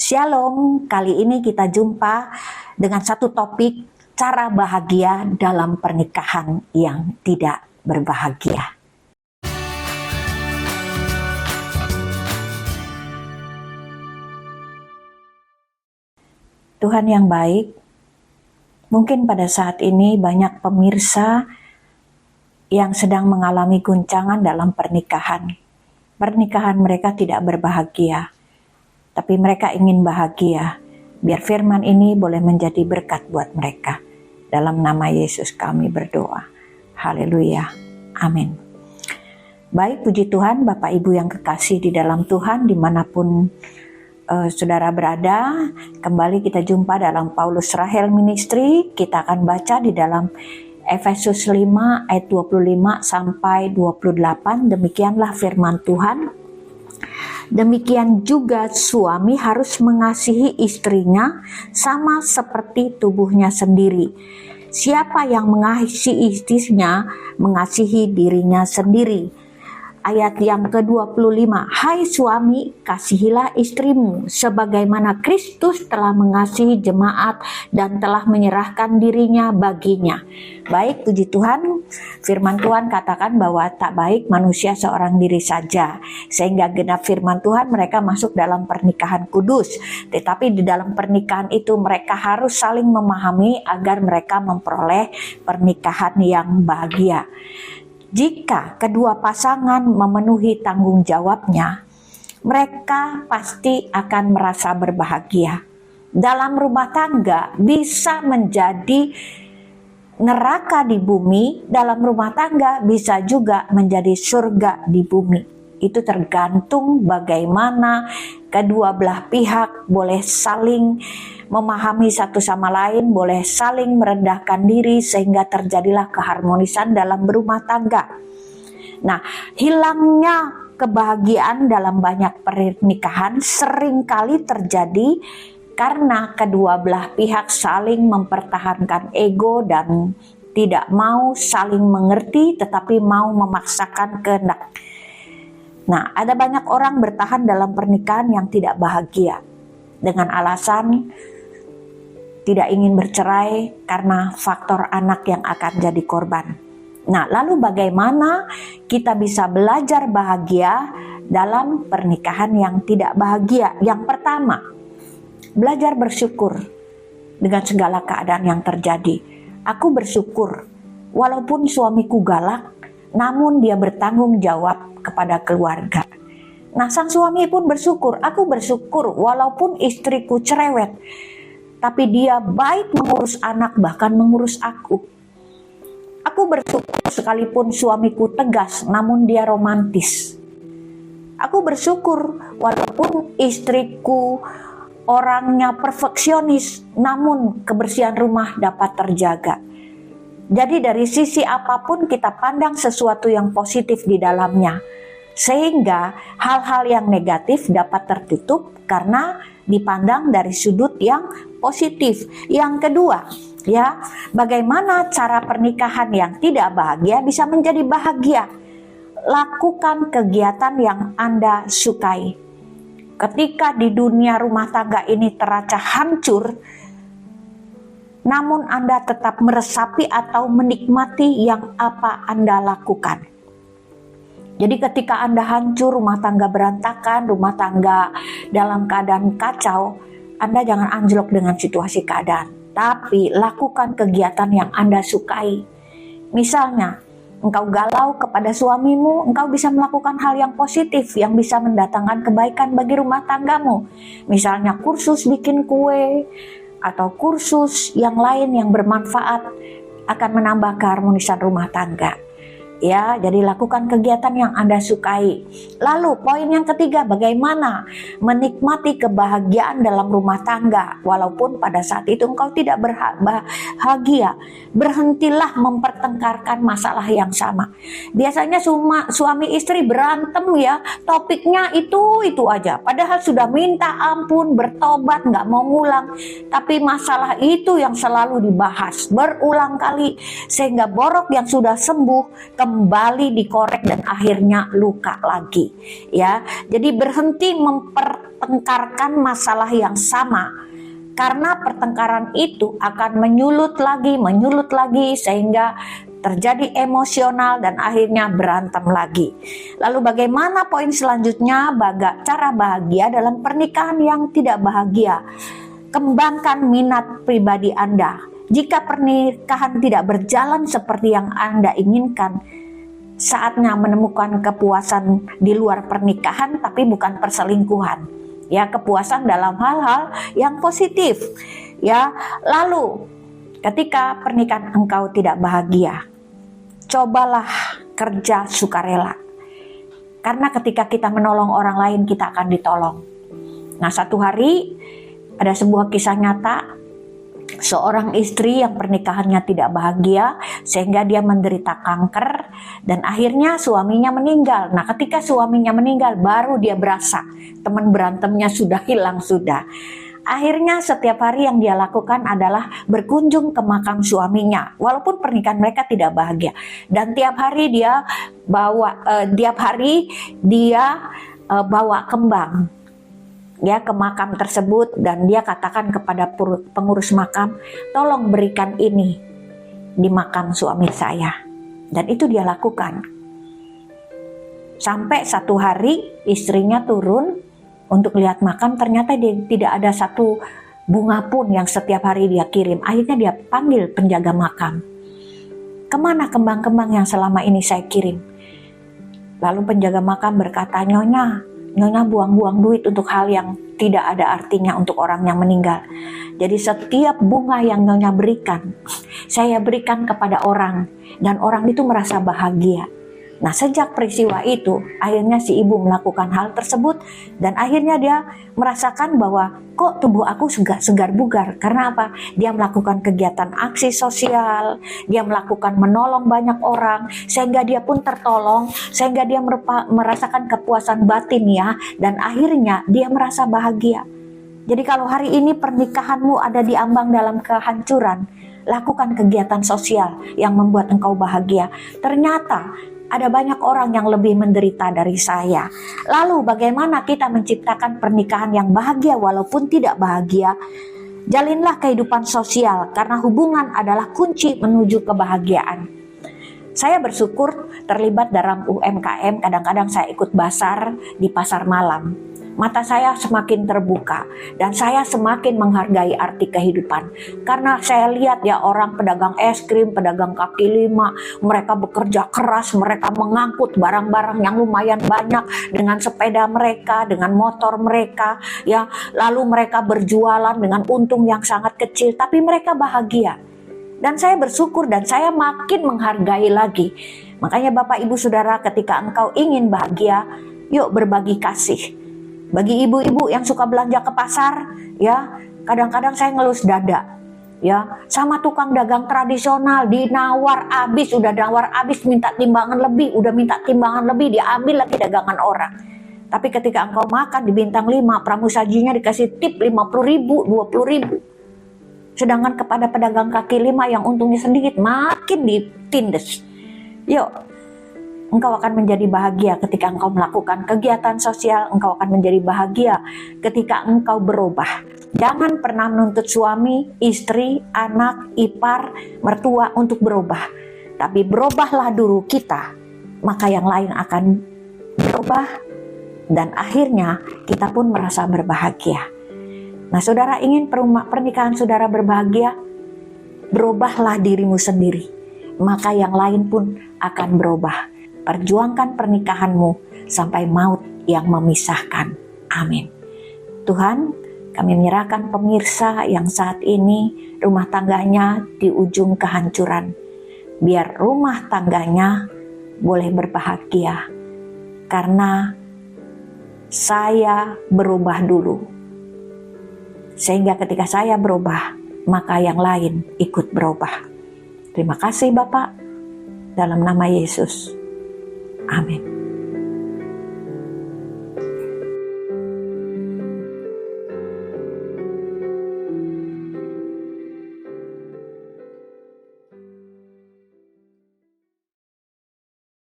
Shalom, kali ini kita jumpa dengan satu topik cara bahagia dalam pernikahan yang tidak berbahagia. Tuhan yang baik, mungkin pada saat ini banyak pemirsa yang sedang mengalami guncangan dalam pernikahan. Pernikahan mereka tidak berbahagia, tapi mereka ingin bahagia. Biar firman ini boleh menjadi berkat buat mereka. Dalam nama Yesus kami berdoa. Haleluya. Amin. Baik, puji Tuhan, Bapak Ibu yang kekasih di dalam Tuhan, dimanapun saudara berada, kembali kita jumpa dalam Paulus Rahel Ministry. Kita akan baca di dalam Efesus 5 ayat 25 sampai 28. Demikianlah firman Tuhan. Demikian juga suami harus mengasihi istrinya sama seperti tubuhnya sendiri. Siapa yang mengasihi istrinya, mengasihi dirinya sendiri. Ayat yang ke-25, hai suami, kasihilah istrimu, sebagaimana Kristus telah mengasihi jemaat dan telah menyerahkan dirinya baginya. Baik, puji Tuhan, firman Tuhan katakan bahwa tak baik manusia seorang diri saja, sehingga genap firman Tuhan mereka masuk dalam pernikahan kudus. Tetapi di dalam pernikahan itu mereka harus saling memahami agar mereka memperoleh pernikahan yang bahagia. Jika kedua pasangan memenuhi tanggung jawabnya, mereka pasti akan merasa berbahagia. Dalam rumah tangga bisa menjadi neraka di bumi, dalam rumah tangga bisa juga menjadi surga di bumi. Itu tergantung bagaimana kedua belah pihak boleh saling memahami satu sama lain, boleh saling merendahkan diri sehingga terjadilah keharmonisan dalam berumah tangga. Nah, hilangnya kebahagiaan dalam banyak pernikahan seringkali terjadi karena kedua belah pihak saling mempertahankan ego dan tidak mau saling mengerti tetapi mau memaksakan kehendak. Nah, ada banyak orang bertahan dalam pernikahan yang tidak bahagia dengan alasan tidak ingin bercerai karena faktor anak yang akan jadi korban. Nah, lalu bagaimana kita bisa belajar bahagia dalam pernikahan yang tidak bahagia? Yang pertama, belajar bersyukur dengan segala keadaan yang terjadi. Aku bersyukur walaupun suamiku galak, namun dia bertanggung jawab kepada keluarga. Nah, sang suami pun bersyukur, aku bersyukur walaupun istriku cerewet, tapi dia baik mengurus anak, bahkan mengurus aku. Aku bersyukur sekalipun suamiku tegas, namun dia romantis. Aku bersyukur walaupun istriku orangnya perfeksionis, namun kebersihan rumah dapat terjaga. Jadi dari sisi apapun kita pandang sesuatu yang positif di dalamnya. Sehingga hal-hal yang negatif dapat tertutup karena dipandang dari sudut yang positif. Yang kedua, bagaimana cara pernikahan yang tidak bahagia bisa menjadi bahagia? Lakukan kegiatan yang Anda sukai. Ketika di dunia rumah tangga ini terasa hancur, namun Anda tetap meresapi atau menikmati yang apa Anda lakukan. Jadi ketika Anda hancur, rumah tangga berantakan, rumah tangga dalam keadaan kacau, Anda jangan anjlok dengan situasi keadaan. Tapi lakukan kegiatan yang Anda sukai. Misalnya, engkau galau kepada suamimu, engkau bisa melakukan hal yang positif yang bisa mendatangkan kebaikan bagi rumah tanggamu. Misalnya kursus bikin kue, atau kursus yang lain yang bermanfaat akan menambah keharmonisan rumah tangga. Jadi lakukan kegiatan yang Anda sukai. Lalu poin yang ketiga, bagaimana menikmati kebahagiaan dalam rumah tangga walaupun pada saat itu engkau tidak bahagia. Berhentilah mempertengkarkan masalah yang sama. Biasanya suami istri berantem topiknya itu aja. Padahal sudah minta ampun, bertobat, nggak mau ngulang. Tapi masalah itu yang selalu dibahas berulang kali sehingga borok yang sudah sembuh kembali dikorek dan akhirnya luka lagi. Ya, jadi berhenti mempertengkarkan masalah yang sama, karena pertengkaran itu akan menyulut lagi sehingga terjadi emosional dan akhirnya berantem lagi. Lalu bagaimana poin selanjutnya? Cara bahagia dalam pernikahan yang tidak bahagia. Kembangkan minat pribadi Anda. Jika pernikahan tidak berjalan seperti yang Anda inginkan, saatnya menemukan kepuasan di luar pernikahan, tapi bukan perselingkuhan. Ya, kepuasan dalam hal-hal yang positif. Ya, lalu ketika pernikahan engkau tidak bahagia, cobalah kerja sukarela. Karena ketika kita menolong orang lain, kita akan ditolong. Nah, satu hari ada sebuah kisah nyata, seorang istri yang pernikahannya tidak bahagia sehingga dia menderita kanker dan akhirnya suaminya meninggal. Nah, ketika suaminya meninggal baru dia berasa teman berantemnya sudah hilang sudah. Akhirnya setiap hari yang dia lakukan adalah berkunjung ke makam suaminya, walaupun pernikahan mereka tidak bahagia. Dan tiap hari dia bawa kembang ya ke makam tersebut, dan dia katakan kepada pengurus makam, tolong berikan ini di makam suami saya. Dan itu dia lakukan. Sampai satu hari istrinya turun untuk lihat makam, ternyata dia tidak ada satu bunga pun yang setiap hari dia kirim. Akhirnya dia panggil penjaga makam. Kemana kembang-kembang yang selama ini saya kirim? Lalu penjaga makam berkata, Nyonya buang-buang duit untuk hal yang tidak ada artinya untuk orang yang meninggal. Jadi setiap bunga yang Nyonya berikan, saya berikan kepada orang, dan orang itu merasa bahagia. Nah, sejak peristiwa itu, akhirnya si ibu melakukan hal tersebut, dan akhirnya dia merasakan bahwa kok tubuh aku segar bugar. Karena apa? Dia melakukan kegiatan aksi sosial, dia melakukan menolong banyak orang, sehingga dia pun tertolong, sehingga dia merasakan kepuasan batin ya, dan akhirnya dia merasa bahagia. Jadi kalau hari ini pernikahanmu ada di ambang dalam kehancuran, lakukan kegiatan sosial yang membuat engkau bahagia. Ternyata ada banyak orang yang lebih menderita dari saya. Lalu bagaimana kita menciptakan pernikahan yang bahagia walaupun tidak bahagia? Jalinlah kehidupan sosial, karena hubungan adalah kunci menuju kebahagiaan. Saya bersyukur terlibat dalam UMKM, kadang-kadang saya ikut basar di pasar malam. Mata saya semakin terbuka dan saya semakin menghargai arti kehidupan. Karena saya lihat ya orang pedagang es krim, pedagang kaki lima, mereka bekerja keras, mereka mengangkut barang-barang yang lumayan banyak dengan sepeda mereka, dengan motor mereka, ya. Lalu mereka berjualan dengan untung yang sangat kecil, tapi mereka bahagia. Dan saya bersyukur dan saya makin menghargai lagi. Makanya Bapak Ibu Saudara, ketika engkau ingin bahagia, yuk berbagi kasih. Bagi ibu-ibu yang suka belanja ke pasar, ya, kadang-kadang saya ngelus dada, ya, sama tukang dagang tradisional, dinawar habis, minta timbangan lebih, diambil lagi dagangan orang. Tapi ketika engkau makan di Bintang 5, pramusajinya dikasih tip 50.000, 20.000. Sedangkan kepada pedagang kaki lima yang untungnya sedikit, makin ditindes. Yuk, engkau akan menjadi bahagia ketika engkau melakukan kegiatan sosial. Engkau akan menjadi bahagia ketika engkau berubah. Jangan pernah menuntut suami, istri, anak, ipar, mertua untuk berubah. Tapi berubahlah dulu kita, maka yang lain akan berubah. Dan akhirnya kita pun merasa berbahagia. Nah, saudara ingin pernikahan saudara berbahagia? Berubahlah dirimu sendiri, maka yang lain pun akan berubah. Perjuangkan pernikahanmu sampai maut yang memisahkan. Amin. Tuhan, kami menyerahkan pemirsa yang saat ini rumah tangganya di ujung kehancuran. Biar rumah tangganya boleh berbahagia. Karena saya berubah dulu. Sehingga ketika saya berubah, maka yang lain ikut berubah. Terima kasih Bapak. Dalam nama Yesus. Amin.